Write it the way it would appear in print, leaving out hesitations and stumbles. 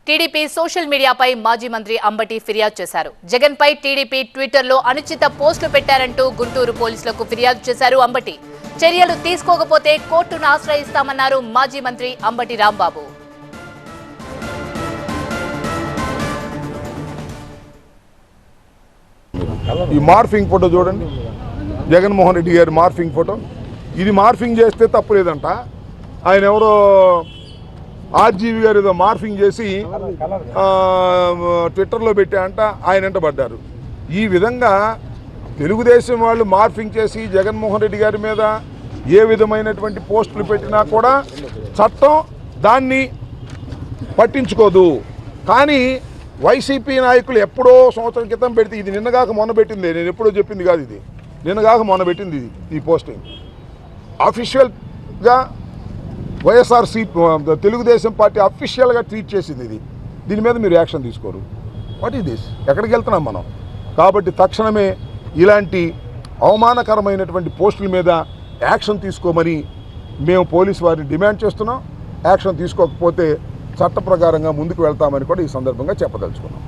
TDP social మీడియాపై మాజీ మంత్రి అంబటి ఫిర్యాదు చేశారు. జగన్ పై టీడీపీ ట్విట్టర్లో అనుచిత పోస్టులు పెట్టారంటూ గుంటూరు పోలీసులకు ఫిర్యాదు చేశారు అంబటి. చర్యలు తీసుకోకపోతే కోర్టును ఆశ్రయిస్తామన్నారు మాజీ మంత్రి అంబటి రాంబాబు. ఈ మార్ఫింగ్ ఫోటో చూడండి, జగన్మోహన్ రెడ్డి గారి మార్ఫింగ్ ఫోటో. ఇది మార్ఫింగ్ చేస్తే తప్పు లేదంట. ఆయన ఎవరో ఆర్జీవి గారు ఏదో మార్ఫింగ్ చేసి ట్విట్టర్లో పెట్టారంట, ఆయన వెంట పడ్డారు. ఈ విధంగా తెలుగుదేశం వాళ్ళు మార్ఫింగ్ చేసి జగన్మోహన్ రెడ్డి గారి మీద ఏ విధమైనటువంటి పోస్టులు పెట్టినా కూడా చట్టం దాన్ని పట్టించుకోదు. కానీ వైసీపీ నాయకులు ఎప్పుడో సంవత్సరం క్రితం పెడితే, ఇది నిన్నగాక మొన్న పెట్టింది, నేను ఎప్పుడో చెప్పింది కాదు, ఇది నిన్నగాక మొన్న పెట్టింది. ఈ పోస్టింగ్ అఫీషియల్గా వైఎస్ఆర్సీ తెలుగుదేశం పార్టీ అఫీషియల్గా ట్వీట్ చేసింది. ఇది దీని మీద మీరు యాక్షన్ తీసుకోరు. What is this? ఎక్కడికి వెళ్తున్నాం మనం? కాబట్టి తక్షణమే ఇలాంటి అవమానకరమైనటువంటి పోస్టుల మీద యాక్షన్ తీసుకోమని మేము పోలీసు వారిని డిమాండ్ చేస్తున్నాం. యాక్షన్ తీసుకోకపోతే చట్ట ప్రకారంగా ముందుకు వెళ్తామని కూడా ఈ సందర్భంగా చెప్పదలుచుకున్నాం.